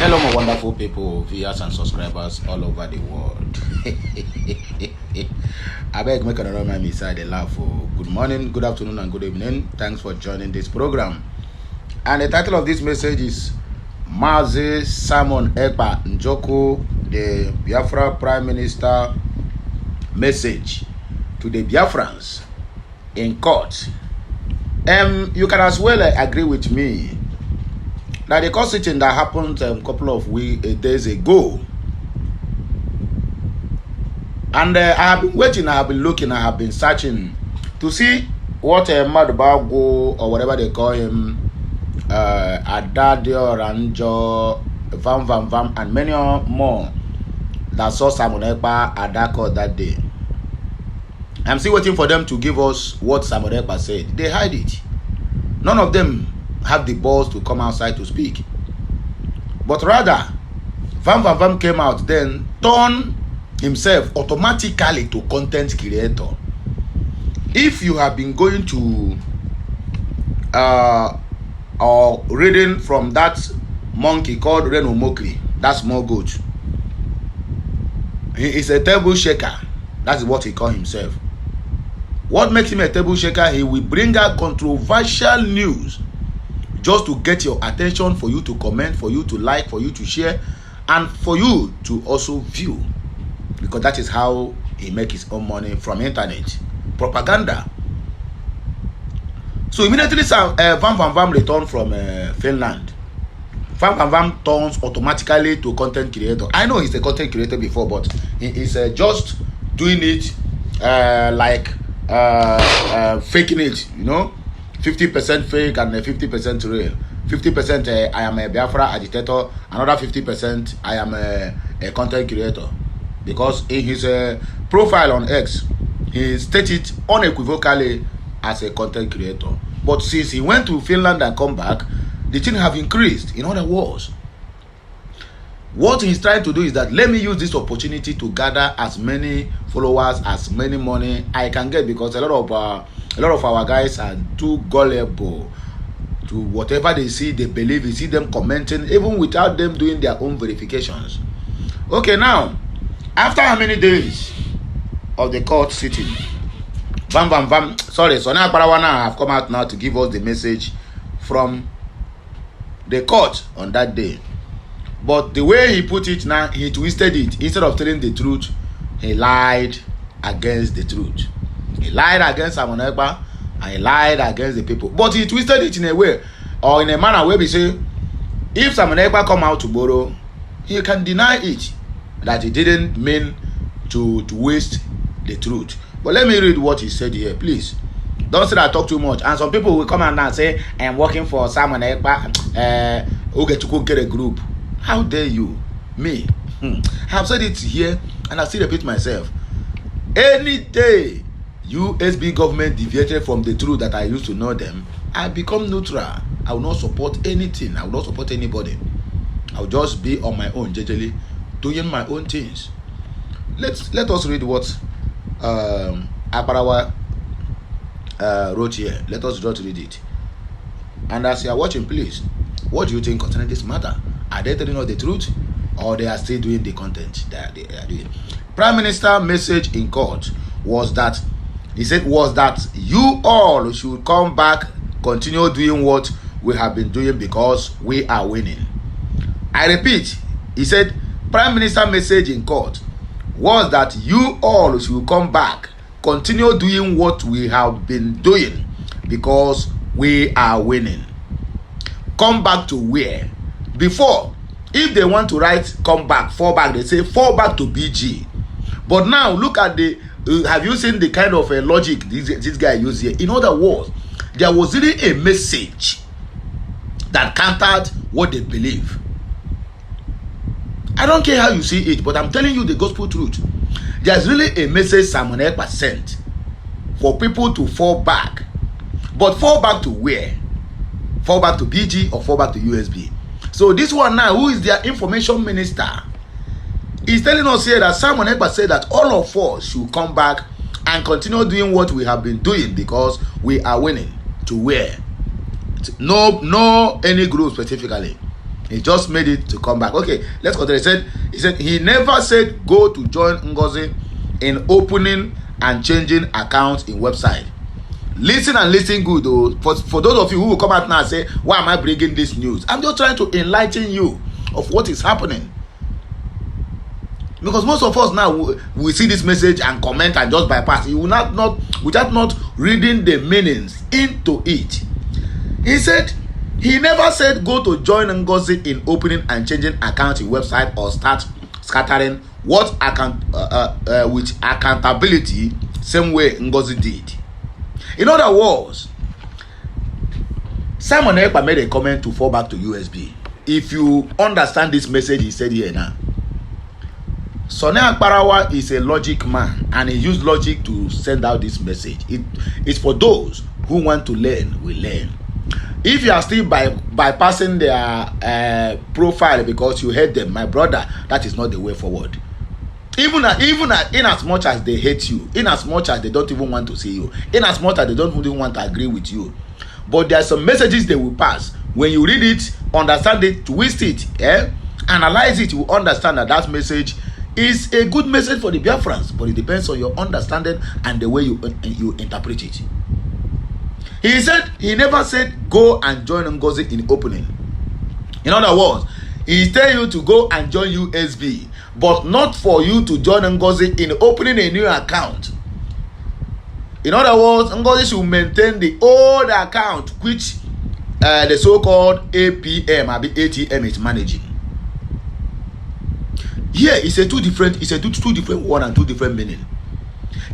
Hello, my wonderful people, viewers and subscribers all over the world. I beg make another man beside the laugh. Good morning, good afternoon, and good evening. Thanks for joining this program. And the title of this message is Mazi Simon Ekpa Njoku, the Biafra Prime Minister message to the Biafrans in court. You can as well agree with me that the court sitting that happened a couple of days ago, and I have been waiting, I have been looking, I have been searching to see what Madubago or whatever they call him, Adadinjo, Vam, and many more that saw Simon Ekpa at that court that day. I'm still waiting for them to give us what Simon Ekpa said. They hide it. None of them have the balls to come outside to speak. But rather, Vam came out, then turned himself automatically to content creator. If you have been going to or reading from that monkey called Reno Mokri, that small goat, he is a table shaker. That's what he called himself. What makes him a table shaker? He will bring out controversial news just to get your attention, for you to comment, for you to like, for you to share, and for you to also view, because that is how he makes his own money from internet propaganda. So immediately Vam returned from Finland. Vam turns automatically to content creator. I know he's a content creator before, but he is just doing it faking it, 50% fake and 50% real. 50% I am a Biafra agitator, another 50% I am a content creator. Because in his profile on X, he stated unequivocally as a content creator. But since he went to Finland and come back, the thing have increased. In other words, what he's trying to do is that, let me use this opportunity to gather as many followers, as many money I can get, because a lot of our guys are too gullible to whatever they see, they believe. You see them commenting even without them doing their own verifications. Okay, now after how many days of the court sitting, Vam, sorry, Sonia Parawana have come out now to give us the message from the court on that day. But the way he put it now, he twisted it. Instead of telling the truth, he lied against the truth. He lied against Simon Ekpa and he lied against the people. But he twisted it in a way, or in a manner where we say, if Simon Ekpa come out tomorrow, he can deny it, that he didn't mean to waste the truth. But let me read what he said here, please. Don't say that I talk too much. And some people will come out and say, I am working for Simon Ekpa, to get a group. How dare you? Me. I have said it here and I still repeat myself. Any day USB government deviated from the truth that I used to know them, I become neutral. I will not support anything. I will not support anybody. I will just be on my own, jejely, doing my own things. Let us read what Aparawa wrote here. Let us just read it. And as you are watching, please, what do you think concerning this matter? Are they telling us the truth, or they are still doing the content that they are doing? Prime Minister message in court was that, he said, you all should come back, continue doing what we have been doing, because we are winning. I repeat, he said, Prime Minister message in court was that you all should come back, continue doing what we have been doing, because we are winning. Come back to where? Before, if they want to write come back, fall back, they say fall back to BG. But now look at the have you seen the kind of logic this guy used here? In other words, there was really a message that countered what they believe. I don't care how you see it, but I'm telling you the gospel truth. There's really a message Simon Ekpa sent for people to fall back. But fall back to where? Fall back to BG or fall back to USB? So this one now, who is their information minister, is telling us here that Simon Ekpa said that all of us should come back and continue doing what we have been doing, because we are winning. To where? No any group specifically. He just made it to come back. Okay, let's continue. He said he never said go to join Ngozi in opening and changing accounts in website. Listen and listen good though. For those of you who will come out now and say, why am I bringing this news? I'm just trying to enlighten you of what is happening. Because most of us now we see this message and comment and just bypass. You will not without not reading the meanings into it. He said he never said go to join Ngozi in opening and changing account in website or start scattering what with accountability same way Ngozi did. In other words, Simon Ekpa made a comment to fall back to USB. If you understand this message he said here now, Sonny Akparawa is a logic man and he used logic to send out this message. It's for those who want to learn, will learn. If you are still bypassing their profile because you hate them, my brother, that is not the way forward. Even in as much as they hate you, in as much as they don't even want to see you, in as much as they don't even want to agree with you, but there are some messages they will pass. When you read it, understand it, twist it, analyze it, you understand that message is a good message for the Biafrans, but it depends on your understanding and the way you interpret it. He said he never said go and join Ngozi in opening. In other words, he tell you to go and join USB, but not for you to join Ngozi in opening a new account. In other words, Ngozi should maintain the old account which the so-called APM or ATM is managing. Here it's a two different one and two different meaning.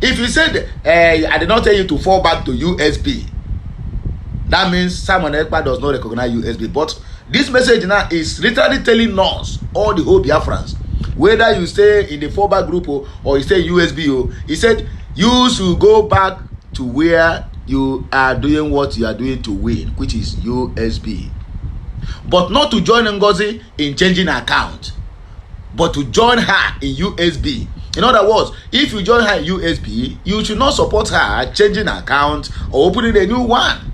If you said I did not tell you to fall back to USB, that means Simon Ekpa does not recognize USB. But this message now is literally telling us, all the whole Biafrans, whether you stay in the fallback group or you stay USB, he said you should go back to where you are doing what you are doing to win, which is USB. But not to join Ngozi in changing account, but to join her in USB. In other words, if you join her in USB, you should not support her changing account or opening a new one.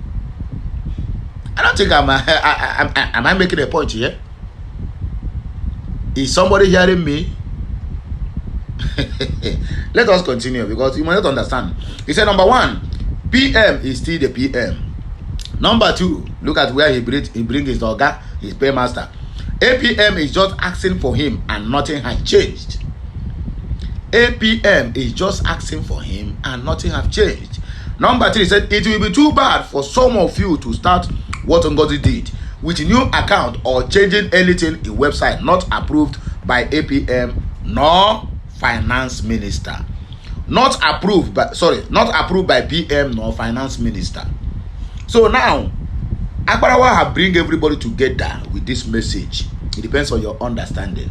I don't think am I making a point here? Is somebody hearing me? Let us continue because you might not understand. He said, number one, PM is still the PM. Number two, look at where he brings his Oga, his paymaster. APM is just asking for him and nothing has changed. APM is just asking for him and nothing has changed. Number three, he said it will be too bad for some of you to start what Ngozi did with a new account or changing anything in website not approved by APM nor finance minister. Not approved by PM nor finance minister. So now Akparawa have bring everybody together with this message. It depends on your understanding.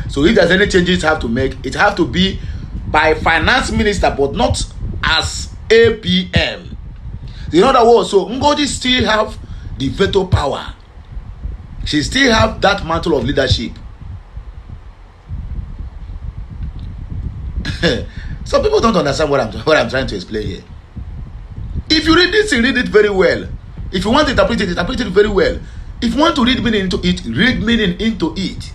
So if there's any changes have to make, it have to be by finance minister but not as APM. In other words, so Ngozi still have the veto power. She still have that mantle of leadership. Some people don't understand what I'm trying to explain here. If you read this, you read it very well. If you want to interpret it very well. If you want to read meaning into it, read meaning into it.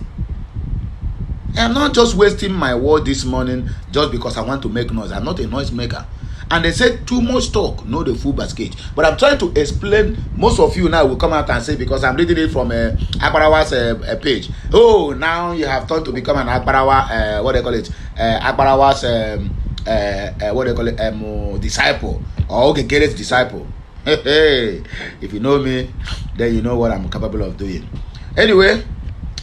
I'm not just wasting my word this morning just because I want to make noise. I'm not a noise maker. And they said too much talk, no the full basket. But I'm trying to explain. Most of you now will come out and say, because I'm reading it from Akparawa's page. Oh, now you have turned to become an Akparawa, what they call it? Akparawa's, what they call it? Disciple. Or okay, greatest disciple. Hey, if you know me, then you know what I'm capable of doing. Anyway,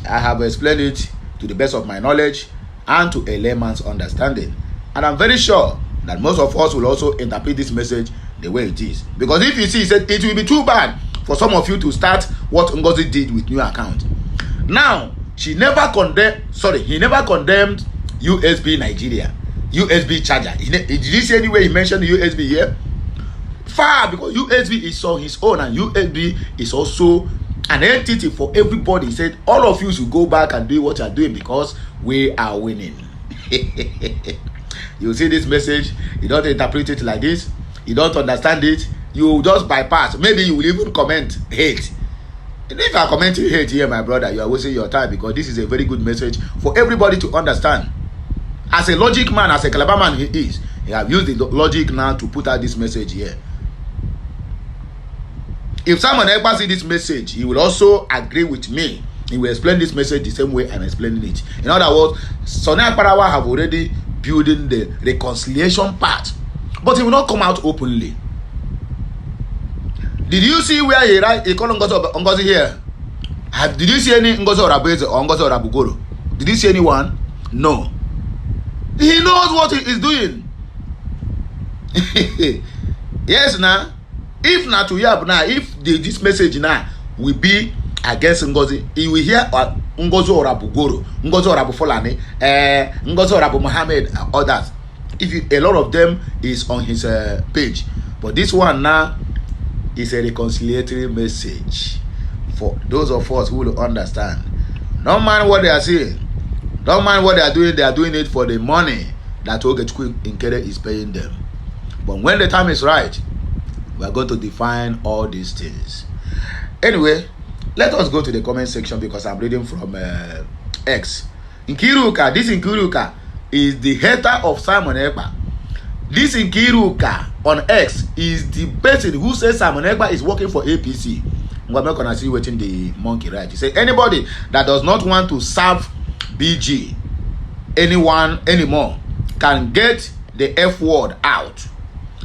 I have explained it to the best of my knowledge and to a layman's understanding. And I'm very sure that most of us will also interpret this message the way it is. Because if you see, he said it will be too bad for some of you to start what Ngozi did with new account. Now, he never condemned USB Nigeria, USB charger. Did you see anywhere he mentioned USB here? Far, because USB is on his own and USB is also an entity for everybody. He said all of you should go back and do what you are doing because we are winning. You see this message, you don't interpret it like this, you don't understand it, you just bypass. Maybe you will even comment hate. If I comment you hate here, my brother, you are wasting your time, because this is a very good message for everybody to understand. As a logic man, as a clever man he is, he have used the logic now to put out this message here. If someone ever see this message, he will also agree with me. He will explain this message the same way I'm explaining it. In other words, Sonny Akparawa have already building the reconciliation part, but he will not come out openly. Did you see where he called Ngozi here? Did you see any Ngozi Orabeze or Ngozi Orabugoro? Did you see anyone? No. He knows what he is doing. Yes, now. If not to hear now, if this message now will be against Ngozi, he will hear Ngozi Orabugoro, Ngozi Orabufulani, Ngozi Orabu Mohammed, others. A lot of them is on his page. But this one now is a reconciliatory message for those of us who will understand. Don't mind what they are saying. Don't mind what they are doing. They are doing it for the money that Ogechukwu Nkere is paying them. But when the time is right, we are going to define all these things. Anyway, let us go to the comment section, because I'm reading from X. Nkiruka, this Nkiruka is the hater of Simon Ekpa. This Nkiruka on X is the person who says Simon Ekpa is working for APC. I'm not gonna see waiting the monkey, right? He said anybody that does not want to serve BG anyone anymore can get the F word out.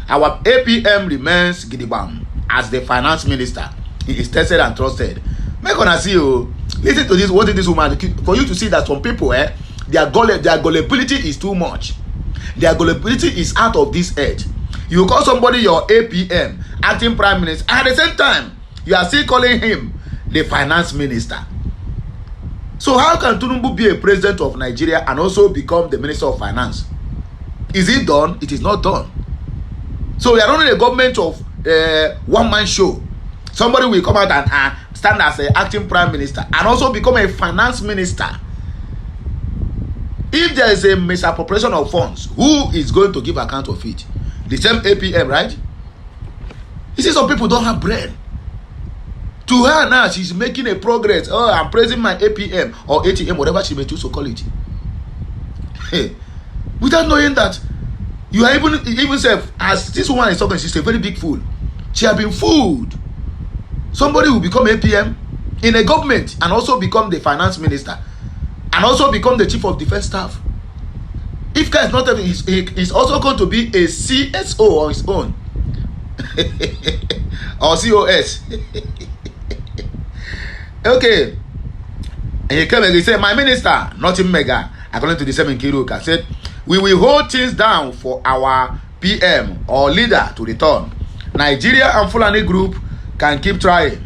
Our APM remains Gidibam as the finance minister. He is tested and trusted. Make gonna see you. Listen to this. What is this woman? For you to see that some people, their gullibility is too much. Their gullibility is out of this edge. You call somebody your APM, acting prime minister, and at the same time, you are still calling him the finance minister. So how can Tinubu be a president of Nigeria and also become the minister of finance? Is it done? It is not done. So we are running a government of one-man show. Somebody will come out and stand as an acting prime minister and also become a finance minister. If there is a misappropriation of funds, who is going to give account of it? The same APM, right? You see, some people don't have brain. To her now, she's making a progress. Oh, I'm praising my APM or ATM, whatever she may choose to call it. Hey, without knowing that you are even self, as this woman is talking, she's a very big fool. She has been fooled. Somebody will become APM in a government and also become the finance minister and also become the chief of defense staff. If guy is not having, he's also going to be a CSO on his own or COS. Okay. And he came and he said, my minister, nothing mega, according to the same Nkiruka, said, we will hold things down for our PM or leader to return. Nigeria and Fulani group can keep trying.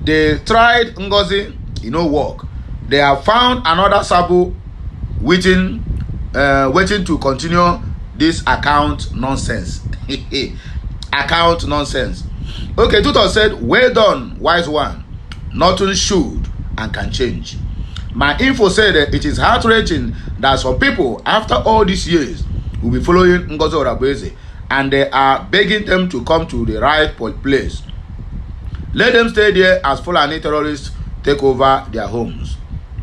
They tried Ngozi, it no work. They have found another Sabu waiting to continue this account nonsense. Account nonsense. Okay, Tutor said, well done, wise one. Nothing should and can change. My info said that it is heart-wrenching that some people, after all these years, will be following Ngozi Orabeze, and they are begging them to come to the right place. Let them stay there as Fulani terrorists take over their homes.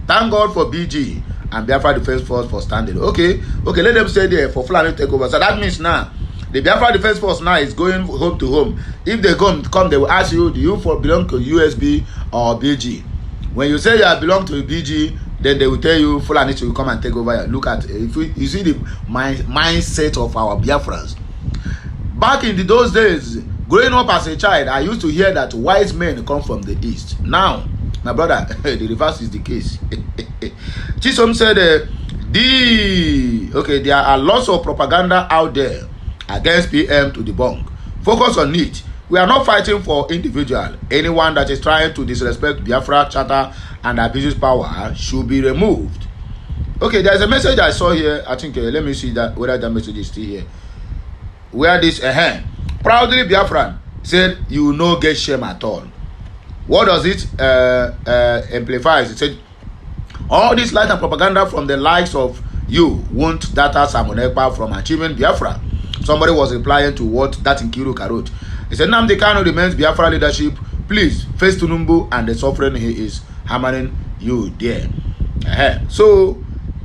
Thank God for BG and Biafra Defense Force for standing. Okay, let them stay there for Fulani take over. So that means now, the Biafra Defense Force now is going home to home. If they come, they will ask you, do you belong to USB or BG? When you say you belong to BG, then they will tell you Fulani will come and take over. Look at, if you see the mindset of our Biafrans. Back in those days, growing up as a child, I used to hear that wise men come from the east. Now, my brother, the reverse is the case. Chisom said, there are lots of propaganda out there against PM to debunk. Focus on it. We are not fighting for individual. Anyone that is trying to disrespect Biafra charter and abuses power should be removed. Okay, there's a message I saw here. I think, let me see that whether that message is still here. Where this, proudly Biafran said, you will not get shame at all. What does it amplify? It said, all this light and propaganda from the likes of you won't deter Simon Ekpa from achieving Biafra. Somebody was replying to what that Nkiruka wrote. He said, Nnamdi Kanu remains Biafra leadership please face Tinubu and the suffering he is hammering you there. So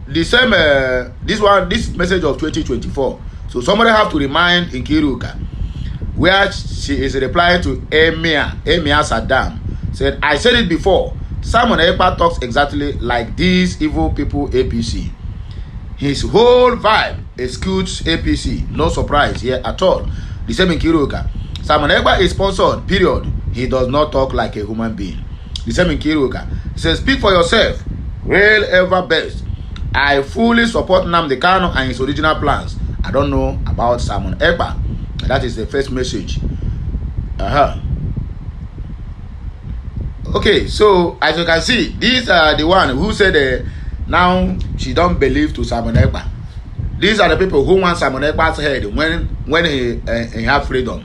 the same this message of 2024. So somebody have to remind Nkiruka, where she is replying to Emir Saddam, said, I said it before, Simon Ekpa talks exactly like these evil people APC. His whole vibe executes APC. No surprise here at all. The same Nkiruka. Simon Ekpa is sponsored, period. He does not talk like a human being. The same Nkiruka. He says, speak for yourself. Real ever best. I fully support Nnamdi Kanu and his original plans. I don't know about Simon Ekpa. That is the first message. Okay, so as you can see, these are the one who said now she don't believe to Simon Ekpa. These are the people who want Simon Ekpa's head when he have freedom.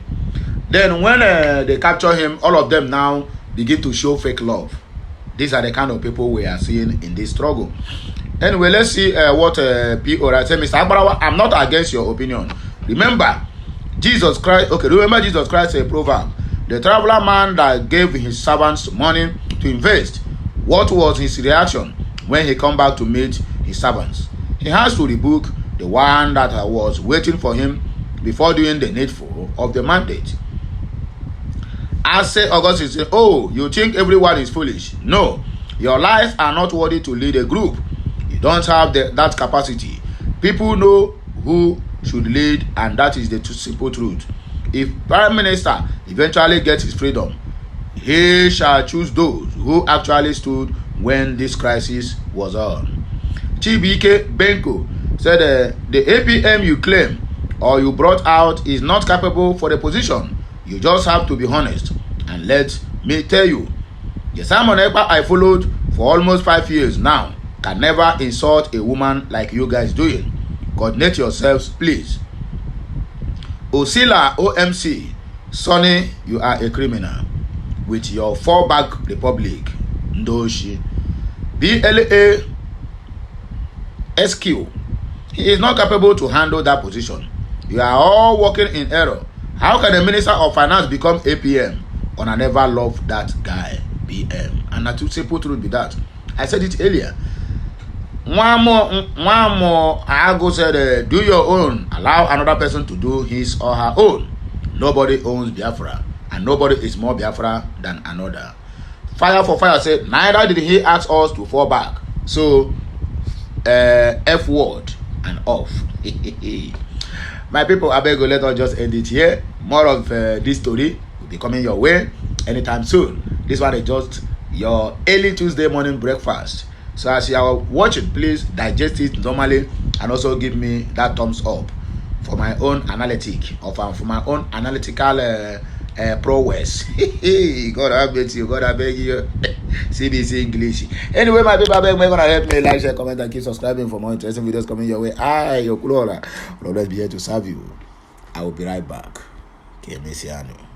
Then when they capture him, all of them now begin to show fake love. These are the kind of people we are seeing in this struggle. Anyway, let's see what P.O. said. Mr. Agbarawa, I'm not against your opinion. Remember, Jesus Christ, remember Jesus Christ a proverb. The traveler man that gave his servants money to invest, what was his reaction when he come back to meet his servants? He has to rebuke the one that was waiting for him before doing the needful of the mandate. As say Augustine said, oh, you think everyone is foolish? No, your lives are not worthy to lead a group. You don't have that capacity. People know who should lead, and that is the simple truth. If Prime Minister eventually gets his freedom, he shall choose those who actually stood when this crisis was on. Chibike Benko said the APM you claim or you brought out is not capable for the position. You just have to be honest. And let me tell you, the Simon Ekpa I followed for almost 5 years now can never insult a woman like you guys doing. Coordinate yourselves, please. Osila OMC, Sonny, you are a criminal with your fallback republic. Ndoshi. BLA SQ. He is not capable to handle that position. You are all working in error. How can the Minister of Finance become APM? And I never loved that guy, PM. And the simple truth be that. I said it earlier. One more, I said, do your own. Allow another person to do his or her own. Nobody owns Biafra. And nobody is more Biafra than another. Fire for Fire said, neither did he ask us to fall back. So, F word and off. My people, I beg you, let us just end it here. More of this story will be coming your way anytime soon. This one is just your early Tuesday morning breakfast. So as you are watching, please digest it normally and also give me that thumbs up for my own for my own analytical prowess. God I beg you, God I beg you. CBC English. Anyway, my people, I beg you, gonna help me like, share, comment, and keep subscribing for more interesting videos coming your way. Your Kulora will always be here to serve you. I will be right back. Okay, Messiano.